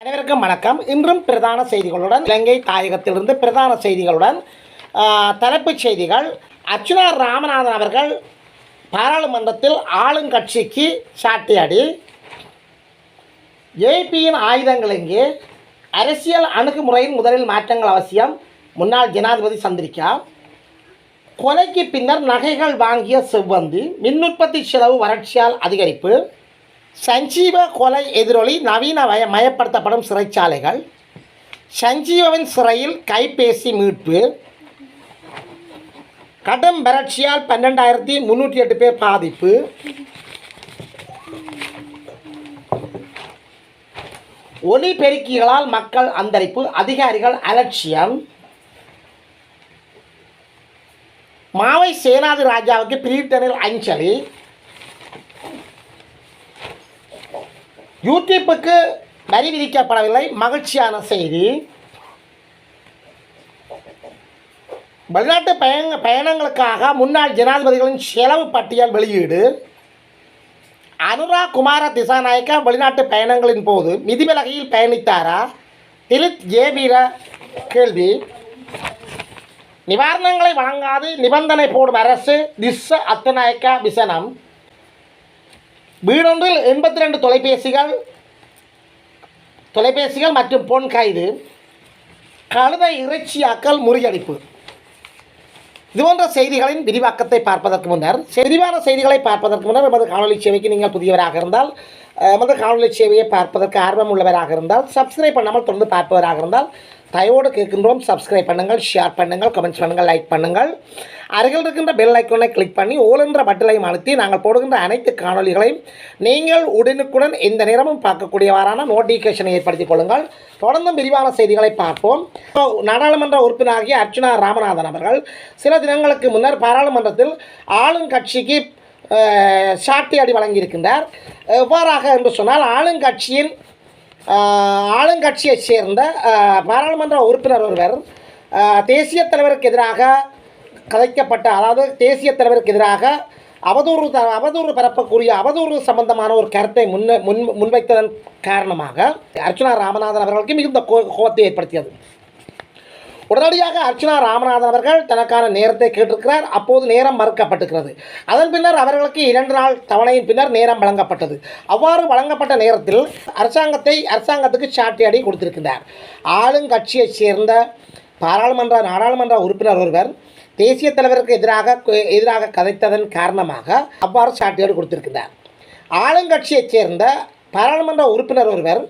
அனைவருக்கும் வணக்கம். இன்றும் பிரதான செய்திகளுடன் இலங்கை தாயகத்திலிருந்து பிரதான செய்திகளுடன் தலைப்புச் செய்திகள். அர்ச்சுனா ராமநாதன் அவர்கள் பாராளுமன்றத்தில் ஆளுங்கட்சிக்கு சாட்டியடி. ஏபியின் ஆயுதங்கள் எங்கே? அரசியல் அணுகுமுறையில் முதலில் மாற்றங்கள் அவசியம். முன்னாள் ஜனாதிபதி சந்திரிகா. கொலைக்கு பின்னர் நகைகள் வாங்கிய செவ்வந்தி. மின் உற்பத்தி செலவு வறட்சியால் அதிகரிப்பு. சஞ்சீவ கொலை எதிரொலி நவீன மயப்படுத்தப்படும் சிறைச்சாலைகள். சஞ்சீவவின் சிறையில் கைபேசி மீட்பு. கடும் வறட்சியால் 12,308 பேர் பாதிப்பு. ஒலிபெருக்கிகளால் மக்கள் அந்தரிப்பு. அதிகாரிகள் அலட்சியம். மாவை சேனாதி ராஜாவுக்கு பிரிட்டனில் அஞ்சலி. யூடியூப்புக்கு வரி விதிக்கப்படவில்லை, மகிழ்ச்சியான செய்தி. வெளிநாட்டு பயணங்களுக்காக முன்னாள் ஜனாதிபதிகளின் செலவு பட்டியல் வெளியீடு. அனுரா குமார திசாநாயக்க வெளிநாட்டு பயணங்களின் போது மிதிவிலகையில் பயணித்தாரா? திலித் ஜேவீர கேள்வி. நிவாரணங்களை வழங்காது நிபந்தனை போடும் அரசு. திஸ்ஸ அத்தநாயக்கா விசனம். வீடொன்றில் 82 தொலைபேசிகள் மற்றும் பொன் கைது. கழுதை இறைச்சியாக்கல் முறியடிப்பு. இதுபோன்ற செய்திகளின் விரிவாக்கத்தை பார்ப்பதற்கு முன்னர், விரிவான செய்திகளை பார்ப்பதற்கு முன்னர் எமது காணொலி சேவைக்கு நீங்கள் புதியவராக இருந்தால், எமது காணொலி சேவையை பார்ப்பதற்கு ஆர்வம் உள்ளவராக இருந்தால், சப்ஸ்கிரைப் பண்ணாமல் தொடர்ந்து பார்ப்பவராக இருந்தால் தயவோடு கேட்கின்றோம். சப்ஸ்கிரைப் பண்ணுங்கள், ஷேர் பண்ணுங்கள், கமெண்ட்ஸ் பண்ணுங்கள், லைக் பண்ணுங்கள். அருகில் இருக்கின்ற பெல் ஐக்கோனை கிளிக் பண்ணி ஓல் என்ற பட்டனையும் அழுத்தி நாங்கள் போடுகின்ற அனைத்து காணொலிகளையும் நீங்கள் உடனுக்குடன் எந்த நேரமும் பார்க்கக்கூடியவாறான நோட்டிஃபிகேஷனை ஏற்படுத்திக் கொள்ளுங்கள். தொடர்ந்தும் விரிவான செய்திகளை பார்ப்போம். நாடாளுமன்ற உறுப்பினராகிய அர்ச்சுனா ராமநாதன் அவர்கள் சில தினங்களுக்கு முன்னர் பாராளுமன்றத்தில் ஆளுங்கட்சிக்கு சாட்டியடி வழங்கியிருக்கின்றார். எவ்வாறாக என்று சொன்னால், ஆளுங்கட்சியைச் சேர்ந்த பாராளுமன்ற உறுப்பினர் ஒருவர் தேசிய தலைவருக்கு எதிராக கதைக்கப்பட்ட, அதாவது தேசிய தலைவருக்கு எதிராக அவதூறு பரப்பக்கூடிய அவதூறு சம்பந்தமான ஒரு கருத்தை முன்வைத்ததன் காரணமாக அர்ச்சுனா ராமநாதன் அவர்களுக்கு மிகுந்த கோபத்தை ஏற்படுத்தியது. உடனடியாக அர்ச்சுனா ராமநாதன் அவர்கள் தனக்கான நேரத்தை கேட்டிருக்கிறார். அப்போது நேரம் மறுக்கப்பட்டிருக்கிறது. அதன் பின்னர் அவர்களுக்கு 2 நாள் தவணையின் பின்னர் நேரம் வழங்கப்பட்டது. அவ்வாறு வழங்கப்பட்ட நேரத்தில் அரசாங்கத்துக்கு சாட்டியடி கொடுத்திருக்கின்றார். ஆளுங்கட்சியைச் சேர்ந்த நாடாளுமன்ற உறுப்பினர் ஒருவர் தேசிய தலைவருக்கு எதிராக கதைத்ததன் காரணமாக அவ்வாறு சாட்டியடி கொடுத்திருக்கின்றார். ஆளுங்கட்சியைச் சேர்ந்த பாராளுமன்ற உறுப்பினர் ஒருவர்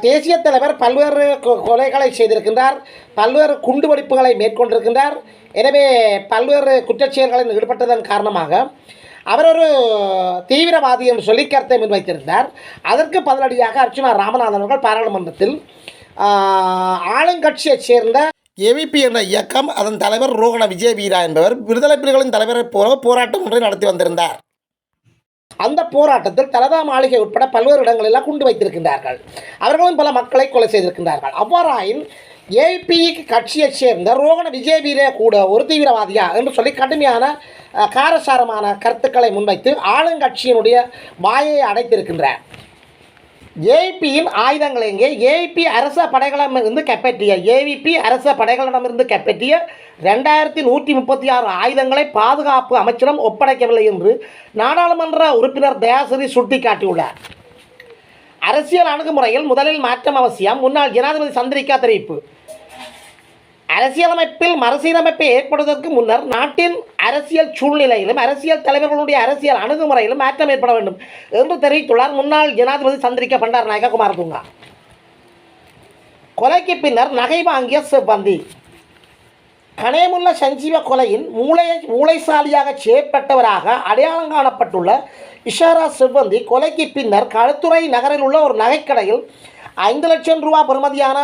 தேசிய தலைவர் பல்வேறு கொலைகளை செய்திருக்கின்றார், பல்வேறு குண்டுவெடிப்புகளை மேற்கொண்டிருக்கின்றார். எனவே பல்வேறு குற்றச்செயல்களில் ஈடுபட்டதன் காரணமாக அவர் ஒரு தீவிரவாதி என்று சொல்லி கருத்தை முன்வைத்திருந்தார். அதற்கு பதிலடியாக அர்ச்சுனா ராமநாதன் அவர்கள் பாராளுமன்றத்தில் ஆளுங்கட்சியைச் சேர்ந்த ஏவிபி என்ற இயக்கம், அதன் தலைவர் ரோகண விஜயவீரா என்பவர் விடுதலை புலிகளின் தலைவரைப் போல போராட்டம் ஒன்றை நடத்தி வந்திருந்தார். அந்த போராட்டத்தில் தலதா மாளிகை உட்பட பல்வேறு இடங்களெல்லாம் குண்டு வைத்திருக்கின்றார்கள். அவர்களும் பல மக்களை கொலை செய்திருக்கின்றார்கள். அவ்வாறாயின் ஏபி கட்சியைச் சேர்ந்த ரோகண விஜயவீரே கூட ஒரு தீவிரவாதியா என்று சொல்லி கடுமையான காரசாரமான கருத்துக்களை முன்வைத்து ஆளுங்கட்சியினுடைய வாயை அடைத்திருக்கின்றார். ஏபியின் ஆயுதங்கள் எங்கே? ஏபி அரச படைகளிடமிருந்து கைப்பற்றிய 2136 ஆயுதங்களை பாதுகாப்பு அமைச்சரம் ஒப்படைக்கவில்லை என்று நாடாளுமன்ற உறுப்பினர் தயாசிறி சுட்டிக்காட்டியுள்ளார். அரசியல் அணுகுமுறையில் முதலில் மாற்றம் அவசியம். முன்னாள் ஜனாதிபதி சந்திரிகா தெரிவிப்பு. அரசியலமைப்பில் மறுசீரமைப்பை ஏற்படுவதற்கு முன்னர் நாட்டின் அரசியல் சூழ்நிலையிலும் அரசியல் தலைவர்களுடைய அரசியல் அணுகுமுறையிலும் மாற்றம் ஏற்பட வேண்டும் என்று தெரிவித்துள்ளார் முன்னாள் ஜனாதிபதி சந்திரிகா பண்டாரநாயக்க குமாரதுங்க. கொலைக்கு பின்னர் நகை வாங்கிய செவ்வந்தி. கனேமுல்ல சஞ்சீவ கொலையின் மூளைசாலியாக செயற்பட்டவராக அடையாளம் காணப்பட்டுள்ள இஷாரா செவ்வந்தி கொலைக்கு பின்னர் களுத்துறை நகரில் உள்ள ஒரு நகைக்கடையில் 5 லட்சம் ரூபாய் பெறுமதியான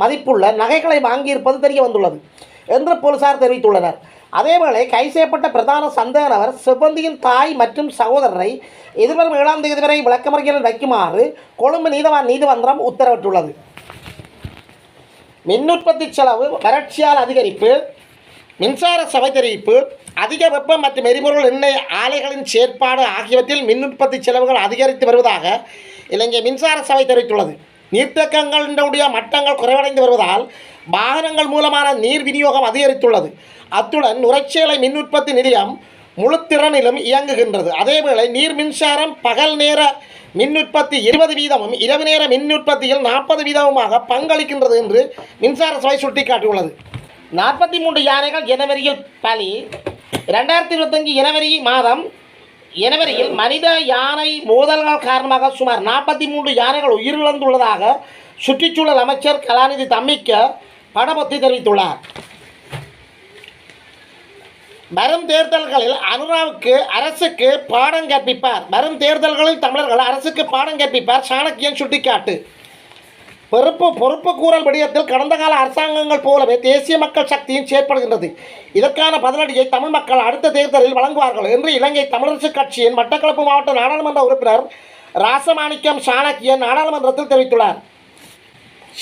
மதிப்புள்ள நகைகளை வாங்கியிருப்பது தெரிய வந்துள்ளது என்று போலீசார் தெரிவித்துள்ளனர். அதேவேளை கை செய்யப்பட்ட பிரதான சந்தேக நபர் செவ்வந்தியின் தாய் மற்றும் சகோதரரை எதிர்வரும் 7ஆம் தேதி வரை விளக்கமறியலில் வைக்குமாறு கொழும்பு நீதிமன்றம் உத்தரவிட்டுள்ளது. மின் உற்பத்தி செலவு வறட்சியால் அதிகரிப்பு. மின்சார சபை தெரிவிப்பு. அதிக வெப்பம் மற்றும் எரிபொருள் எண்ணெய் ஆலைகளின் செயற்பாடு ஆகியவற்றில் மின் உற்பத்தி செலவுகள் அதிகரித்து வருவதாக இலங்கை மின்சார சபை தெரிவித்துள்ளது. நீர்த்தேக்கங்களுடைய மட்டங்கள் குறைவடைந்து வருவதால் வாகனங்கள் மூலமான நீர் விநியோகம் அதிகரித்துள்ளது. அத்துடன் நுரைச்சேலை மின் உற்பத்தி நிலையம் முழுத்திறனிலும் இயங்குகின்றது. அதேவேளை நீர் மின்சாரம் பகல் நேர மின் உற்பத்தி 20% இரவு நேர மின் உற்பத்தியில் 40% பங்களிக்கின்றது என்று மின்சார சபை சுட்டிக்காட்டியுள்ளது. 43 யானைகள் ஜனவரியில் பலி. 2025 ஜனவரியில் மனித யானை மோதல்கள் காரணமாக சுமார் 43 யானைகள் உயிரிழந்துள்ளதாக சுற்றுச்சூழல் அமைச்சர் கலாநிதி தம்மிக்க படபத்தி தெரிவித்துள்ளார். வரும் தேர்தல்களில் அனுராவுக்கு அரசுக்கு பாடம் கற்பிப்பார். வரும் தேர்தல்களில் தமிழர்கள் அரசுக்கு பாடம் கற்பிப்பார் சாணக்கியன் சுட்டிக்காட்டு. பொறுப்பு கூறல் விடயத்தில் கடந்த கால அரசாங்கங்கள் போலவே தேசிய மக்கள் சக்தியும் செயற்படுகின்றது. இதற்கான பதிலடியை தமிழ் மக்கள் அடுத்த தேர்தலில் வழங்குவார்கள் என்று இலங்கை தமிழரசு கட்சியின் மட்டக்களப்பு மாவட்ட நாடாளுமன்ற உறுப்பினர் ராசமாணிக்கம் சாணக்கியன் நாடாளுமன்றத்தில் தெரிவித்துள்ளார்.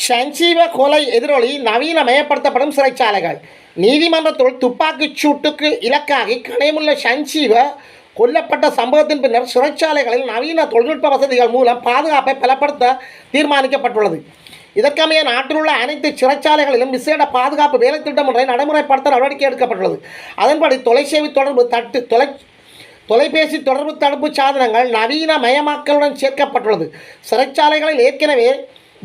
சஞ்சீவ கொலை எதிரொலி நவீனமயப்படுத்தப்படும் சிறைச்சாலைகள். நீதிமன்றத்துள் துப்பாக்கிச் சூட்டுக்கு இலக்காகி கனைமுள்ள சஞ்சீவ கொல்லப்பட்ட சம்பவத்தின் பின்னர் சிறைச்சாலைகளில் நவீன தொழில்நுட்ப வசதிகள் மூலம் பாதுகாப்பை பலப்படுத்த தீர்மானிக்கப்பட்டுள்ளது. இதற்கமைய நாட்டில் உள்ள அனைத்து சிறைச்சாலைகளிலும் விசேட பாதுகாப்பு வேலை திட்டம் ஒன்றை நடைமுறைப்படுத்த நடவடிக்கை எடுக்கப்பட்டுள்ளது. அதன்படி தொலைபேசி தொடர்பு தடுப்பு சாதனங்கள் நவீனமயமாக்கலுடன் சேர்க்கப்பட்டுள்ளது. சிறைச்சாலைகளில் ஏற்கனவே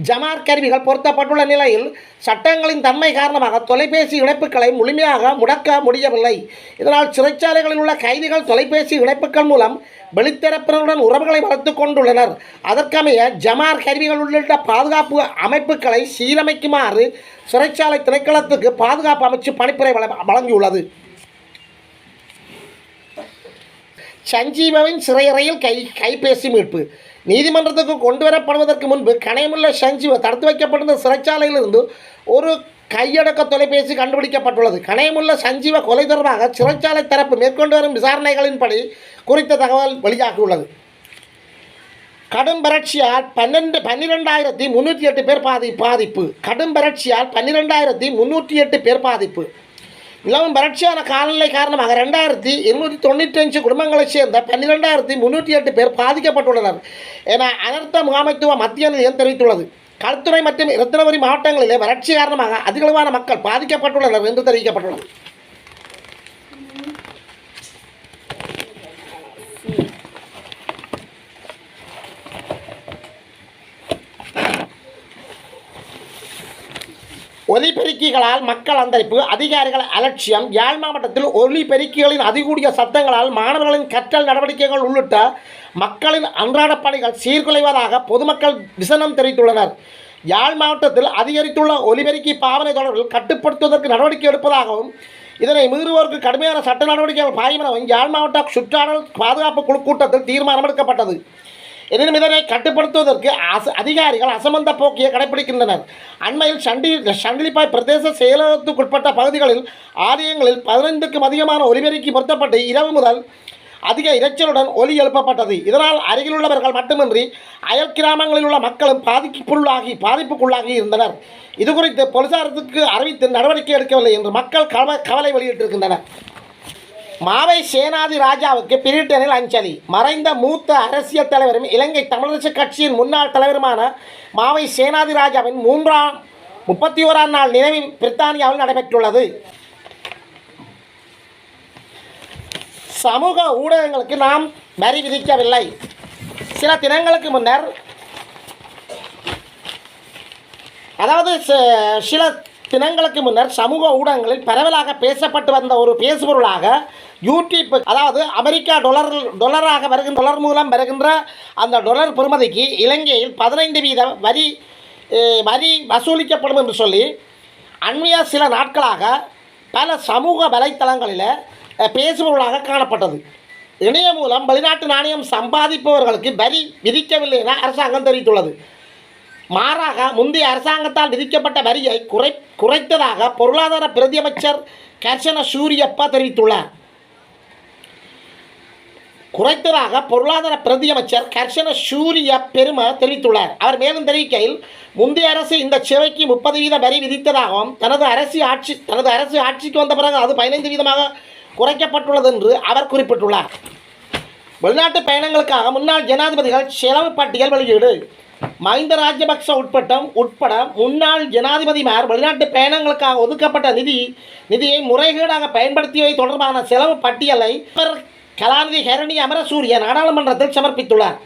ஜமார் கருவிகள் பொருத்தப்பட்டுள்ள நிலையில் சட்டங்களின் தன்மை காரணமாக தொலைபேசி இணைப்புகளை முழுமையாக முடக்க முடியவில்லை. இதனால் சிறைச்சாலைகளில் உள்ள கைதிகள் தொலைபேசி இணைப்புகள் மூலம் வெளித்தரப்பினருடன் உறவுகளை வளர்த்து கொண்டுள்ளனர். அதற்கமைய ஜமார் கருவிகள் உள்ளிட்ட பாதுகாப்பு அமைப்புகளை சீரமைக்குமாறு சிறைச்சாலை திணைக்களத்துக்கு பாதுகாப்பு அமைச்சு பணிப்புரை வழங்கியுள்ளது. சஞ்சீவாவின் சிறையறையில் கைபேசி மீட்பு. நீதிமன்றத்துக்கு கொண்டு வரப்படுவதற்கு முன்பு கனைமுள்ள சஞ்சீவ தடுத்து வைக்கப்பட்டிருந்த சிறைச்சாலையிலிருந்து ஒரு கையடக்க தொலைபேசி கண்டுபிடிக்கப்பட்டுள்ளது. கனைமுள்ள சஞ்சீவ கொலை தொடர்பாக சிறைச்சாலை தரப்பு மேற்கொண்டு வரும் விசாரணைகளின்படி குறித்த தகவல் வெளியாகியுள்ளது. கடும் வறட்சியால் 12,308 பேர் பாதிப்பு. கடும் வறட்சியால் 12,308 பேர் பாதிப்பு. இளவும் வறட்சியான காலநிலை காரணமாக 2,295 குடும்பங்களைச் சேர்ந்த 12,308 பேர் பாதிக்கப்பட்டுள்ளனர் என அனர்த்த முகாமைத்துவ மத்திய நிலையம் தெரிவித்துள்ளது. களுத்துறை மற்றும் ரத்தினபுரி மாவட்டங்களிலே வறட்சி காரணமாக அதிகளவான மக்கள் பாதிக்கப்பட்டுள்ளனர் என்று தெரிவிக்கப்பட்டுள்ளது. ஒலிபெருக்கிகளால் மக்கள் அந்தரிப்பு, அதிகாரிகள் அலட்சியம். யாழ் மாவட்டத்தில் ஒலிபெருக்கிகளின் அதிகூடிய சத்தங்களால் மாணவர்களின் கற்றல் நடவடிக்கைகள் உள்ளிட்ட மக்களின் அன்றாட பணிகள் சீர்குலைவதாக பொதுமக்கள் விசனம் தெரிவித்துள்ளனர். யாழ் மாவட்டத்தில் அதிகரித்துள்ள ஒலிபெருக்கி பாவனை தொடர்பில் கட்டுப்படுத்துவதற்கு நடவடிக்கை எடுப்பதாகவும் இதனை மீறுவோருக்கு கடுமையான சட்ட நடவடிக்கைகள் பாயும் எனவும் யாழ் மாவட்ட சுற்றாடல் பாதுகாப்பு குழு கூட்டத்தில் தீர்மானம் எடுக்கப்பட்டது. எனினும் இதனை கட்டுப்படுத்துவதற்கு அதிகாரிகள் அசமந்த போக்கியை கடைபிடிக்கின்றனர். அண்மையில் சண்டிலிப்பாய் பிரதேச செயலகத்துக்குட்பட்ட பகுதிகளில் ஆலயங்களில் 15க்கும் அதிகமான ஒலிபெருக்கி பொருத்தப்பட்டு இரவு முதல் அதிக இரைச்சலுடன் ஒலி எழுப்பப்பட்டது. இதனால் அருகிலுள்ளவர்கள் மட்டுமின்றி அயல் கிராமங்களில் உள்ள மக்களும் பாதிப்புக்குள்ளாகி இருந்தனர். இதுகுறித்து போலீசாருக்கு அறிவித்து நடவடிக்கை எடுக்கவில்லை என்று மக்கள் கவலை வெளியிட்டிருக்கின்றனர். மாவை சேனாதி ராஜாவுக்கு பிரிட்டனில் அஞ்சலி. மறைந்த மூத்த அரசியல் தலைவரும் இலங்கை தமிழரசு கட்சியின் முன்னாள் தலைவருமான மாவை சேனாதி ராஜாவின் 31ஆம் நாள் நினைவு பிரித்தானியாவில் நடைபெற்றுள்ளது. சமூக ஊடகங்களுக்கு நாம் வரி விதிக்கவில்லை. சில தினங்களுக்கு முன்னர் சமூக ஊடகங்களில் பரவலாக பேசப்பட்டு வந்த ஒரு பேசுபொருளாக யூடியூப், அதாவது அமெரிக்கா டொலராக வருகின்ற டொலர் மூலம் வருகின்ற அந்த டொலர் பெறுமதிக்கு இலங்கையில் 15% வரி வசூலிக்கப்படும் என்று சொல்லி அண்மைய சில நாட்களாக பல சமூக வலைத்தளங்களில் பேசுபொருளாக காணப்பட்டது. இணையம் மூலம் வெளிநாட்டு நாணயம் சம்பாதிப்பவர்களுக்கு வரி விதிக்கவில்லை என அரசாங்கம் தெரிவித்துள்ளது. மாறாக முந்தைய அரசாங்கத்தால் விதிக்கப்பட்ட வரியை குறைத்ததாக பொருளாதார பிரதியமைச்சர் கர்ஷன சூரியப்பா தெரிவித்துள்ளார். அவர் மேலும் தெரிவிக்கையில், முந்தைய அரசு இந்த சேவைக்கு 30% வரி விதித்ததாகவும் தனது அரசு ஆட்சிக்கு வந்த பிறகு அது 15% குறைக்கப்பட்டுள்ளது என்று அவர் குறிப்பிட்டுள்ளார். வெளிநாட்டு பயணங்களுக்காக முன்னாள் ஜனாதிபதிகள் செலவு பட்டியல் வெளியீடு. மஹிந்த ராஜபக்ச உட்பட முன்னாள் ஜனாதிபதிமார் வெளிநாட்டு பயணங்களுக்காக ஒதுக்கப்பட்ட நிதியை முறைகேடாக பயன்படுத்தியவை தொடர்பான செலவு பட்டியலை கலாநிதி ஹரணி அமரசூரிய நாடாளுமன்றத்தில் சமர்ப்பித்துள்ளார்.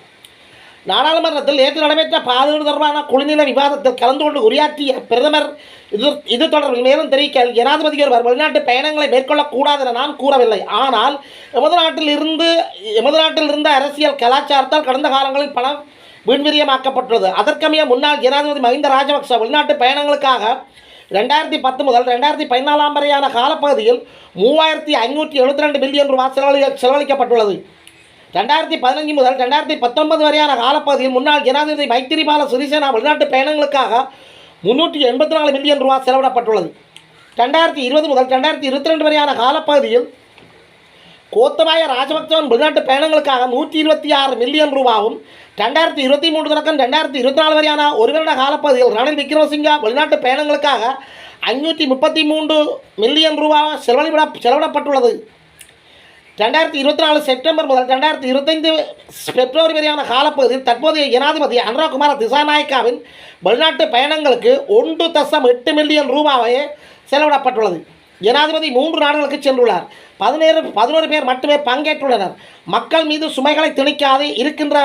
நாடாளுமன்றத்தில் நேற்று நடைபெற்ற பாதுகாப்பு தொடர்பான குழுநிலை விவாதத்தில் கலந்து கொண்டு உரையாற்றிய பிரதமர் இது தொடர்பில் மேலும் தெரிவிக்க, ஜனாதிபதி ஒருவர் வெளிநாட்டு பயணங்களை மேற்கொள்ளக்கூடாது என நான் கூறவில்லை. ஆனால் எமது நாட்டில் இருந்த அரசியல் கலாச்சாரத்தால் கடந்த காலங்களில் பணம் வீண்விரியமாக்கப்பட்டுள்ளது. அதற்கமைய முன்னாள் ஜனாதிபதி மஹிந்த ராஜபக்ச வெளிநாட்டு பயணங்களுக்காக 2010 முதல் 2014 வரையான காலப்பகுதியில் 3572 மில்லியன் ரூபாய் செலவழிக்கப்பட்டுள்ளது. 2015 முதல் 2019 வரையான காலப்பகுதியில் முன்னாள் ஜனாதிபதி மைத்திரிபால சிறிசேனா வெளிநாட்டு பயணங்களுக்காக 384 மில்லியன் ரூபாய் செலவிடப்பட்டுள்ளது. 2020 முதல் 2022 வரையான காலப்பகுதியில் கோத்தபாய ராஜபக்சவின் வெளிநாட்டு பயணங்களுக்காக 126 மில்லியன் ரூபாவும் 2023 தொடக்கம் 2024 வரையான ஒரு வருட காலப்பகுதியில் ரணில் விக்ரமசிங்க வெளிநாட்டு பயணங்களுக்காக 533 மில்லியன் ரூபாய் செலவிடப்பட்டுள்ளது. 2024 செப்டம்பர் முதல் 2025 பிப்ரவரி வரையான காலப்பகுதியில் தற்போதைய ஜனாதிபதி அனுரகுமார திசாநாயக்காவின் வெளிநாட்டு பயணங்களுக்கு 1.8 மில்லியன் ரூபாயே செலவிடப்பட்டுள்ளது. ஜனாதிபதி 3 நாடுகளுக்கு சென்றுள்ளார். 11 பேர் மட்டுமே பங்கேற்றுள்ளனர். மக்கள் மீது சுமைகளை திணிக்காது இருக்கின்ற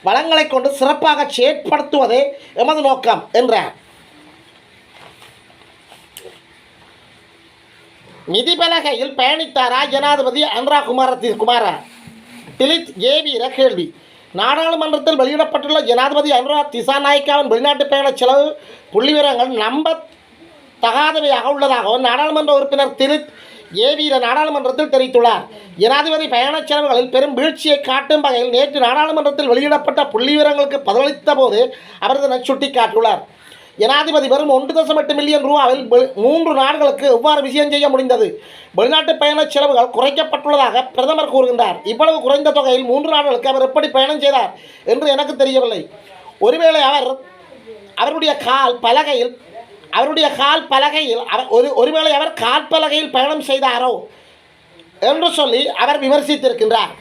வளங்களை கொண்டு சிறப்பாக செயற்படுத்துவதே எமது நோக்கம் என்றார். நிதிபலகையில் பயணித்தாரா ஜனாதிபதி அனுரகுமார திலித் ஜேவீர கேள்வி. நாடாளுமன்றத்தில் வெளியிடப்பட்டுள்ள ஜனாதிபதி அனுரா திசாநாயக்காவின் வெளிநாட்டு பயண செலவு புள்ளிவிவரங்கள் நம்பத்தகாதவையாக உள்ளதாகவும் நாடாளுமன்ற உறுப்பினர் திலித் ஜேவீர நாடாளுமன்றத்தில் தெரிவித்துள்ளார். ஜனாதிபதி பயணச் செலவுகளில் பெரும் வீழ்ச்சியை காட்டும் வகையில் நேற்று நாடாளுமன்றத்தில் வெளியிடப்பட்ட புள்ளிவிவரங்களுக்கு பதிலளித்த போது அவர் இதனை சுட்டிக்காட்டியுள்ளார். ஜனாதிபதி வரும் 1.8 மில்லியன் ரூபாவில் 3 நாடுகளுக்கு எவ்வாறு விஜயம் செய்ய முடிந்தது? வெளிநாட்டு பயண செலவுகள் குறைக்கப்பட்டுள்ளதாக பிரதமர் கூறுகின்றார். இவ்வளவு குறைந்த தொகையில் 3 நாடுகளுக்கு அவர் எப்படி பயணம் செய்தார் என்று எனக்கு தெரியவில்லை. ஒருவேளை அவருடைய கால் பலகையில் பயணம் செய்தாரோ என்று சொல்லி அவர் விமர்சித்திருக்கின்றார்.